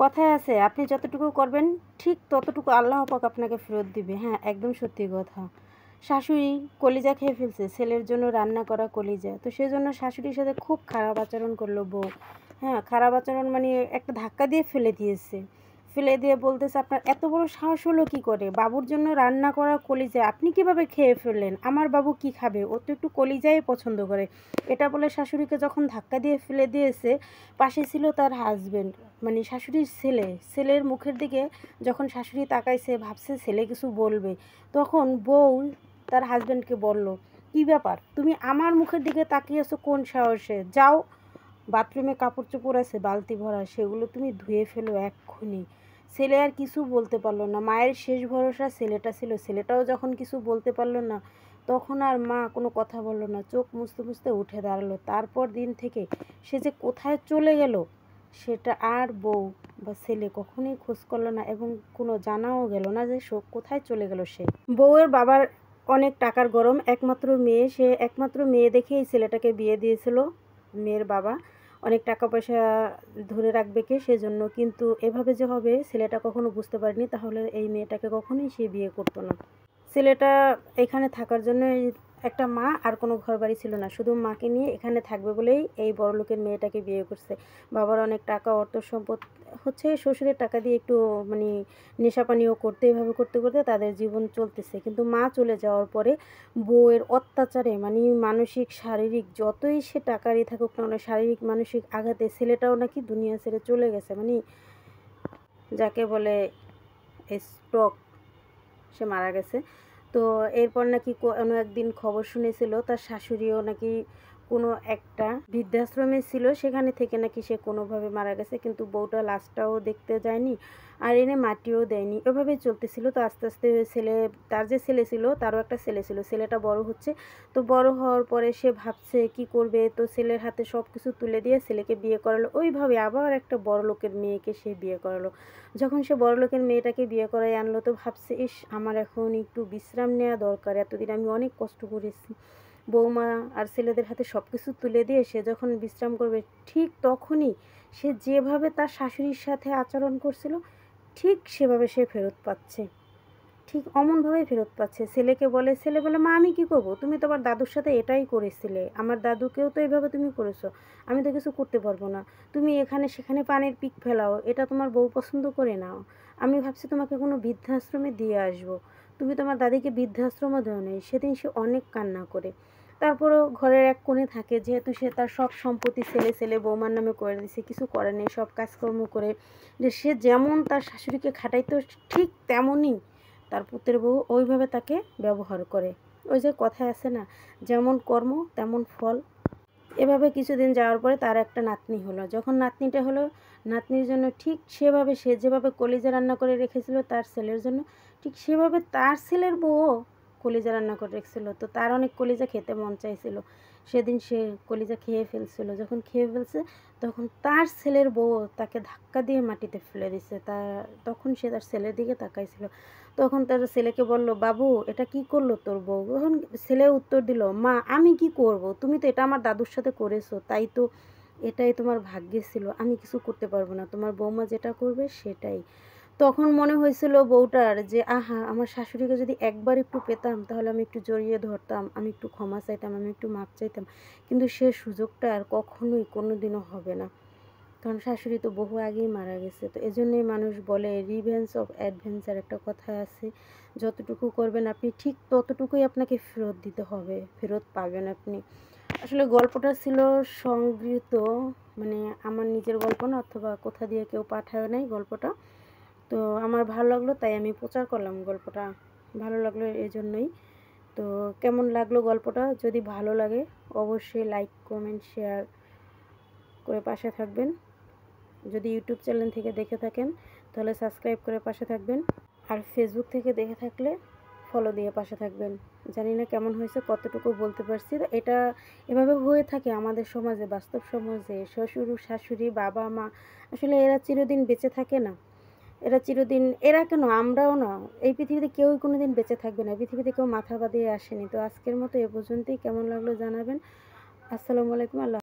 কথায় আছে আপনি যতটুকু করবেন ঠিক ততটুকু আল্লাহ পাক আপনাকে ফেরত দিবে। হ্যাঁ, একদম সত্যি কথা। শাশুড়ি কলিজা খেয়ে ফেলছে, ছেলের জন্য রান্না করা কলিজা। তো সেজন্য শাশুড়ির সাথে খুব খারাপ আচরণ করলো বউ। হ্যাঁ, খারাপ আচরণ মানে একটা ধাক্কা দিয়ে ফেলে দিয়েছে। ফেলে দিয়ে বলতেছে, আপনার এত বড় সাহস হলো কী করে? বাবুর জন্য রান্না করা কলিজা আপনি কীভাবে খেয়ে ফেললেন? আমার বাবু কি খাবে? ও তো একটু কলিজাই পছন্দ করে। এটা বলে শাশুড়িকে যখন ধাক্কা দিয়ে ফেলে দিয়েছে, পাশে ছিল তার হাজবেন্ড, মানে শাশুড়ির ছেলে। ছেলের মুখের দিকে যখন শাশুড়ি তাকাইছে, ভাবছে ছেলে কিছু বলবে, তখন বউ তার হাজবেন্ডকে বলল, কী ব্যাপার, তুমি আমার মুখের দিকে তাকিয়েছো কোন সাহসে? যাও, বাথরুমে কাপড় চোপড় আছে বালতি ভরা, সেগুলো তুমি ধুয়ে ফেলো এক্ষুনি। ছেলে আর কিছু বলতে পারলো না। মায়ের শেষ ভরসা ছেলেটা ছিল। ছেলেটাও যখন কিছু বলতে পারলো না, তখন আর মা কোনো কথা বললো না, চোখ মুছতে মুছতে উঠে দাঁড়ালো। তারপর দিন থেকে সে যে কোথায় চলে গেল, সেটা আর বউ বা ছেলে কখনোই খোঁজ করলো না, এবং কোনো জানাও গেল না যে কোথায় চলে গেল সে। বউয়ের বাবার অনেক টাকার গরম, একমাত্র মেয়ে, সে একমাত্র মেয়ে দেখে এই ছেলেটাকে বিয়ে দিয়েছিল। মেয়ের বাবা অনেক টাকা পয়সা ধরে রাখবে কে, সেজন্য। কিন্তু এভাবে যে হবে ছেলেটা কখনো বুঝতে পারেনি, তাহলে এই মেয়েটাকে কখনোই সে বিয়ে করতো না। ছেলেটা এখানে থাকার জন্য একটা মা আর কোনো ঘর বাড়ি ছিল না, শুধু মাকে নিয়ে এখানে থাকবে বলেই এই বড়লোকের মেয়েটাকে বিয়ে করছে। বাবার অনেক টাকা, অর্থ সম্পদ হচ্ছে, শ্বশুরের টাকা দিয়ে একটু মানে নেশাপানিও করতে, এভাবে করতে করতে তাদের জীবন চলতেছে। কিন্তু মা চলে যাওয়ার পরে বউয়ের অত্যাচারে, মানে মানসিক শারীরিক যতই সে টাকারই থাকুক না, শারীরিক মানসিক আঘাতে ছেলেটাও নাকি দুনিয়া ছেড়ে চলে গেছে, মানে যাকে বলে স্ট্রোক, সে মারা গেছে। তো এরপর নাকি কোনো একদিন খবর শুনেছিল তার শাশুড়িও নাকি কোনো একটা বৃদ্ধাশ্রমে ছিল, সেখানে থেকে নাকি সে কোনোভাবে মারা গেছে, কিন্তু বউটা লাশটাও দেখতে যায়নি আর এনে মাটিও দেয়নি। এভাবেই চলতেছিল। তো আস্তে আস্তে ছেলে, তার যে ছেলে ছিল তারও একটা ছেলে ছিল, ছেলেটা বড় হচ্ছে। তো বড় হওয়ার পরে সে ভাবছে কি করবে, তো ছেলের হাতে সব কিছু তুলে দিয়ে ছেলেকে বিয়ে করালো। ওইভাবে আবার একটা বড় লোকের মেয়েকে সে বিয়ে করালো। যখন সে বড়লোকের মেয়েটাকে বিয়ে করায় আনলো, তো ভাবছে, ইস, আমার এখন একটু বিশ্রাম নেওয়া দরকার, এতদিন আমি অনেক কষ্ট করেছি। বৌমা আর ছেলেদের হাতে সব কিছু তুলে দিয়ে সে যখন বিশ্রাম করবে, ঠিক তখনই সে যেভাবে তার শাশুড়ির সাথে আচরণ করছিল, ঠিক সেভাবে সে ফেরত পাচ্ছে, ঠিক অমনভাবেই ফেরত পাচ্ছে। ছেলেকে বলে, ছেলে বলে, মা আমি কী করবো, তুমি তো আমার দাদুর সাথে এটাই করেছিলে, আমার দাদুকেও তো এইভাবে তুমি করেছো, আমি তো কিছু করতে পারবো না। তুমি এখানে সেখানে পানির পিক ফেলাও, এটা তোমার বউ পছন্দ করে নাও। আমি ভাবছি তোমাকে কোনো বৃদ্ধাশ্রমে দিয়ে আসবো, তুমি তোমার দাদিকে বৃদ্ধাশ্রমও দেও নেই। সেদিন সে অনেক কান্না করে। তারপরেও ঘরের এক কোণে থাকে, যেহেতু সে তার সব সম্পত্তি ছেলে ছেলে বৌমার নামে করে দিছে, কিছু করে নেই, সব কাজকর্ম করে, যে সে যেমন তার শাশুড়িকে খাটাইতো ঠিক তেমনই তার পুত্রের বউ ওইভাবে তাকে ব্যবহার করে। ওই যে কথায় আছে না, যেমন কর্ম তেমন ফল। এভাবে কিছুদিন যাওয়ার পরে তার একটা নাতনি হলো। যখন নাতনিটা হলো, নাতনির জন্য ঠিক সেভাবে সে যেভাবে কলিজা রান্না করে রেখেছিল তার ছেলের জন্য, ঠিক সেভাবে তার ছেলের বউও কলিজা রান্না করে রেখেছিল। তো তার অনেক কলিজা খেতে মন চাইছিল, সেদিন সে কলিজা খেয়ে ফেলছিল। যখন খেয়ে ফেলছে, তখন তার ছেলের বউ তাকে ধাক্কা দিয়ে মাটিতে ফেলে দিছে। তখন সে তার ছেলের দিকে তাকাইছিল। তখন তার ছেলেকে বলল, বাবু এটা কি করলো তোর বউ? তখন ছেলে উত্তর দিল, মা আমি কি করব, তুমি তো এটা আমার দাদুর সাথে করেছো, তাই তো এটাই তোমার ভাগ্যে ছিল, আমি কিছু করতে পারবো না, তোমার বৌমা যেটা করবে সেটাই। তখন মনে হয়েছিল বউটার যে, আহা, আমার শাশুড়িকে যদি একবার একটু পেতাম, তাহলে আমি একটু জড়িয়ে ধরতাম, আমি একটু ক্ষমা চাইতাম, আমি একটু মাপ চাইতাম। কিন্তু সে সুযোগটা আর কখনোই কোনো দিনও হবে না, কারণ শাশুড়ি তো বহু আগেই মারা গেছে। তো এজন্যই মানুষ বলে, রিভেঞ্জ অফ অ্যাডভেঞ্চার একটা কথা আছে, যতটুকু করবেন আপনি ঠিক ততটুকুই আপনাকে ফেরত দিতে হবে, ফেরত পাবেন আপনি। আসলে গল্পটা ছিল সংগৃহীত, মানে আমার নিজের গল্প না, অথবা কোথা দিয়ে কেউ পাঠায় নাই গল্পটা। তো আমার ভালো লাগলো, তাই আমি প্রচার করলাম গল্পটা, ভালো লাগলো এই জন্যই। তো কেমন লাগলো গল্পটা? যদি ভালো লাগে অবশ্যই লাইক, কমেন্ট, শেয়ার করে পাশে থাকবেন। যদি ইউটিউব চ্যানেল থেকে দেখে থাকেন তাহলে সাবস্ক্রাইব করে পাশে থাকবেন, আর ফেসবুক থেকে দেখে থাকলে ফলো দিয়ে পাশে থাকবেন। জানি না কেমন হয়েছে, কতটুকু বলতে পারছি। এটা এভাবে হয়ে থাকে আমাদের সমাজে, বাস্তব সমাজে। শ্বশুর শাশুড়ি, বাবা মা, আসলে এরা চিরদিন বেঁচে থাকে না। এরা চিরদিন, এরা কেন, আমরাও না, এই পৃথিবীতে কেউই কোনো দিন বেঁচে থাকবে না, পৃথিবীতে কেউ মাথা বাঁধিয়ে আসেনি। তো আজকের মতো এ পর্যন্তই। কেমন লাগলো জানাবেন। আসসালামু আলাইকুম। আল্লাহ।